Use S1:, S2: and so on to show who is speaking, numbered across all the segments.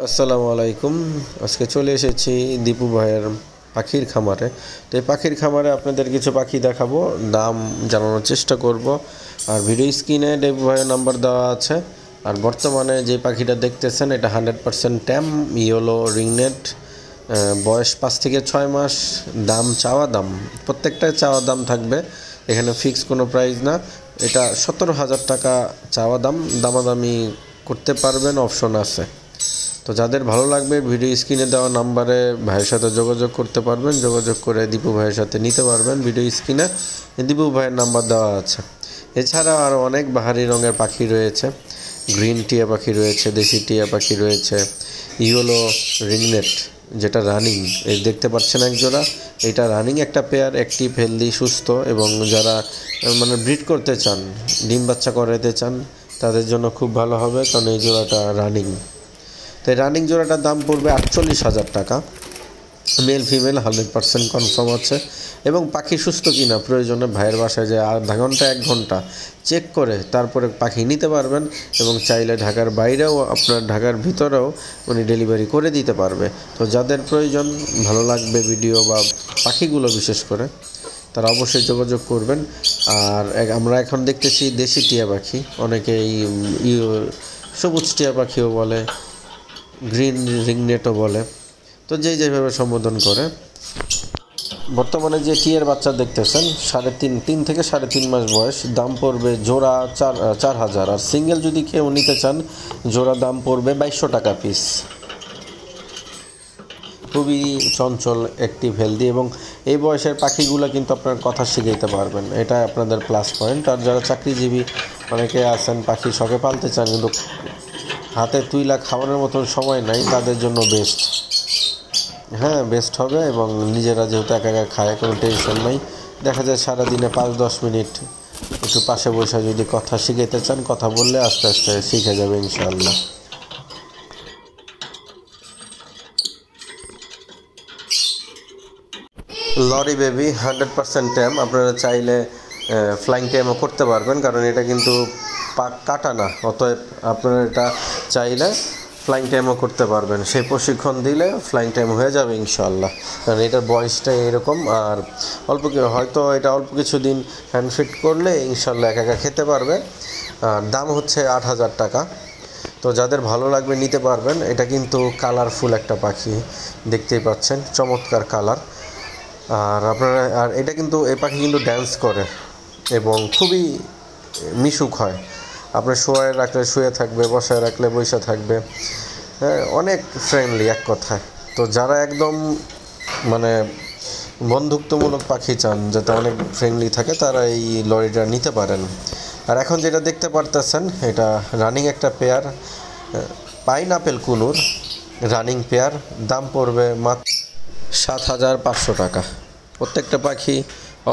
S1: আসসালামু আলাইকুম। আজকে চলে এসেছি দীপু ভাইয়ের পাখির খামারে। তো এই পাখির খামারে আপনাদের কিছু পাখি দেখাবো, দাম জানানোর চেষ্টা করব। আর ভিডিও স্ক্রিনে দীপু ভাইয়ের নাম্বার দেওয়া আছে। আর বর্তমানে যে পাখিটা দেখতেছেন এটা 100% ট্যাম ইয়েলো রিংনেট, বয়স 5 থেকে 6 মাস। দাম চাওয়া দাম, প্রত্যেকটা চাওয়া দাম থাকবে, এখানে ফিক্স কোনো প্রাইস না। এটা 17,000 টাকা চাওয়া দাম, দামাদামি করতে পারবেন, অপশন আছে। তো যাদের ভালো লাগবে ভিডিও স্ক্রিনে দেওয়া নাম্বারে ভাইয়ের সাথে যোগাযোগ করতে পারবেন, যোগাযোগ করে দীপু ভাইয়ের সাথে নিতে পারবেন। ভিডিও স্ক্রিনে দীপু ভাইয়ের নাম্বার দেওয়া আছে। এছাড়া আরও অনেক বাহারি রঙের পাখি রয়েছে, গ্রিন টিয়া পাখি রয়েছে, দেশি টিয়া পাখি রয়েছে, ইয়েলো রিংনেট যেটা রানিং, এই দেখতে পাচ্ছেন একজোড়া। এটা রানিং একটা পেয়ার, অ্যাক্টিভ, হেলদি, সুস্থ, এবং যারা ব্রিড করতে চান, ডিম বাচ্চা করাতে চান, তাদের জন্য খুব ভালো হবে, কারণ এই জোড়াটা রানিং। তো রানিং জোড়াটার দাম পড়বে 48,000 টাকা। মেল ফিমেল 100% কনফার্ম আছে, এবং পাখি সুস্থ কিনা প্রয়োজনে ভাইয়ের বাসায় যে আধা ঘন্টা 1 ঘন্টা চেক করে তারপরে পাখি নিতে পারবেন, এবং চাইলে ঢাকার বাইরেও, আপনার ঢাকার ভিতরেও উনি ডেলিভারি করে দিতে পারবে। তো যাদের প্রয়োজন, ভালো লাগবে ভিডিও বা পাখিগুলো বিশেষ করে, তারা অবশ্যই যোগাযোগ করবেন। আর আমরা এখন দেখতেছি দেশি টিয়া পাখি, অনেকেই সবুজ টিয়া পাখিও বলে, গ্রিন রিংনেটও বলে, তো যেভাবে সম্বোধন করে। বর্তমানে যে টিয়ার বাচ্চা দেখতেছেন 3 থেকে 3.5 মাস বয়স, দাম পড়বে জোড়া 4,000। আর সিঙ্গেল যদি কেউ নিতে চান, জোড়া দাম পড়বে 2200 টাকা পিস। খুবই চঞ্চল, অ্যাক্টিভ, হেলদি, এবং এই বয়সের পাখিগুলো কিন্তু আপনার কথা শিখাইতে পারবেন, এটা আপনাদের প্লাস পয়েন্ট। আর যারা চাকরিজীবী অনেকে আছেন, পাখি শখে পালতে চান কিন্তু হাতে তুইলা খাওয়ানোর মতন সময় নাই, তাদের জন্য বেস্ট। হ্যাঁ, বেস্ট হবে, এবং নিজেরা যেহেতু একা একা খায়, কোনো টেনশন নাই। দেখা যায় সারাদিনে 5-10 মিনিট একটু পাশে বসে যদি কথা শিখাইতে চান, কথা বললে আস্তে আস্তে শিখে যাবে ইনশাআল্লাহ। লরি বেবি 100% ট্যাম, আপনারা চাইলে ফ্লাইং ট্যামও করতে পারবেন, কারণ এটা কিন্তু কাটা না, অতএব আপনারা এটা চাইলে ফ্লাইং টাইমও করতে পারবেন। সেই প্রশিক্ষণ দিলে ফ্লাইং টাইম হয়ে যাবে ইনশাআল্লাহ, কারণ এটার বয়সটা এরকম। আর হয়তো এটা অল্প কিছু দিন হ্যান্ড ফিট করলে ইনশাআল্লাহ একা খেতে পারবে। আর দাম হচ্ছে 8,000 টাকা। তো যাদের ভালো লাগবে নিতে পারবেন। এটা কিন্তু কালারফুল একটা পাখি, দেখতেই পাচ্ছেন, চমৎকার কালার। আর এটা কিন্তু, এই পাখি কিন্তু ড্যান্স করে এবং খুবই মিশুক হয়। আপনার শোয়ায় রাখলে শুয়ে থাকবে, বসায় রাখলে বসে থাকবে, হ্যাঁ, অনেক ফ্রেন্ডলি এক কথায়। তো যারা একদম বন্ধুত্বমূলক পাখি চান, যাতে অনেক ফ্রেন্ডলি থাকে, তারা এই লরিটা নিতে পারেন। আর এখন যেটা দেখতে পারতেছেন, এটা রানিং একটা পেয়ার, পাইনাপেল কুনুর রানিং পেয়ার, দাম পড়বে মাত্র 7,500 টাকা। প্রত্যেকটা পাখি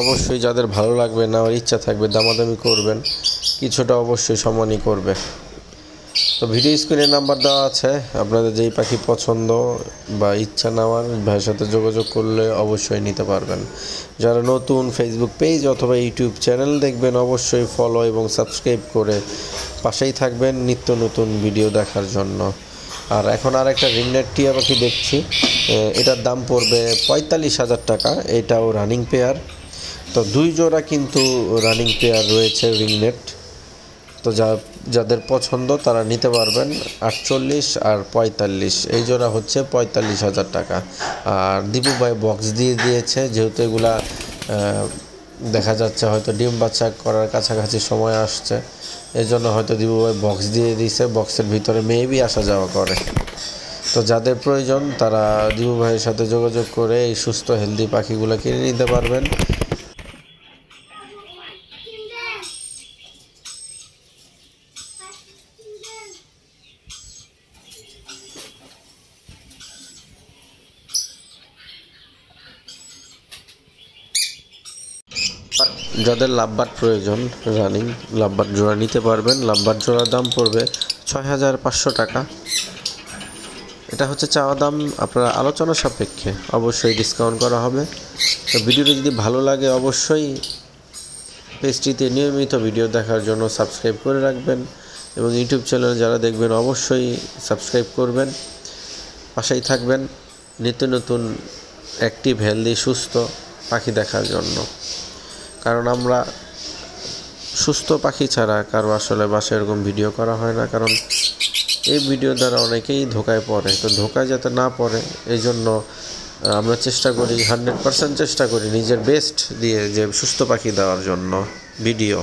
S1: অবশ্যই যাদের ভালো লাগবে, নেওয়ার ইচ্ছা থাকবে, দামাদামি করবেন, কিছুটা অবশ্যই সম্মানই করবে। তো ভিডিও স্ক্রিনে নাম্বার দেওয়া আছে, আপনাদের যেই পাখি পছন্দ বা ইচ্ছা নেওয়ার, ভাইয়ের সাথে যোগাযোগ করলে অবশ্যই নিতে পারবেন। যারা নতুন ফেসবুক পেজ অথবা ইউটিউব চ্যানেল দেখবেন, অবশ্যই ফলো এবং সাবস্ক্রাইব করে পাশেই থাকবেন নিত্য নতুন ভিডিও দেখার জন্য। আর এখন আর একটা রিংনেট টিয়া পাখি দেখছি, এটার দাম পড়বে 45,000 টাকা। এটাও রানিং পেয়ার। তো 2 জোড়া কিন্তু রানিং পেয়ার রয়েছে রিংনেট। তো যাদের পছন্দ তারা নিতে পারবেন। 48 আর 45, এই জোড়া হচ্ছে 45,000 টাকা। আর দীপু ভাই বক্স দিয়ে দিয়েছে, যেহেতু এগুলা দেখা যাচ্ছে হয়তো ডিম বাচ্চা করার কাছাকাছি সময় আসছে, এই জন্য হয়তো দীপু ভাই বক্স দিয়ে দিয়েছে, বক্সের ভিতরে মেবি আসা যাওয়া করে। তো যাদের প্রয়োজন তারা দীপু ভাইয়ের সাথে যোগাযোগ করে এই সুস্থ হেলদি পাখিগুলো কিনে নিতে পারবেন। যাদের লাভবার্ড প্রয়োজন, রানিং লাভবার্ড জোড়া নিতে পারবেন। লাভবার্ড জোড়ার দাম পড়বে 6,500 টাকা। এটা হচ্ছে চাওয়া দাম, আপনারা আলোচনা সাপেক্ষে অবশ্যই ডিসকাউন্ট করা হবে। তো ভিডিওটি যদি ভালো লাগে অবশ্যই পেজটিতে নিয়মিত ভিডিও দেখার জন্য সাবস্ক্রাইব করে রাখবেন, এবং ইউটিউব চ্যানেলে যারা দেখবেন অবশ্যই সাবস্ক্রাইব করবেন। পাশেই থাকবেন নিত্য নতুন অ্যাক্টিভ হেলদি সুস্থ পাখি দেখার জন্য। কারণ আমরা সুস্থ পাখি ছাড়া কারো আসলে বাসায় এরকম ভিডিও করা হয় না, কারণ এই ভিডিও দ্বারা অনেকেই ধোকায় পড়ে। তো ধোকায় যাতে না পড়ে এই জন্য আমরা চেষ্টা করি 100% চেষ্টা করি নিজের বেস্ট দিয়ে যে সুস্থ পাখি দেওয়ার জন্য ভিডিও।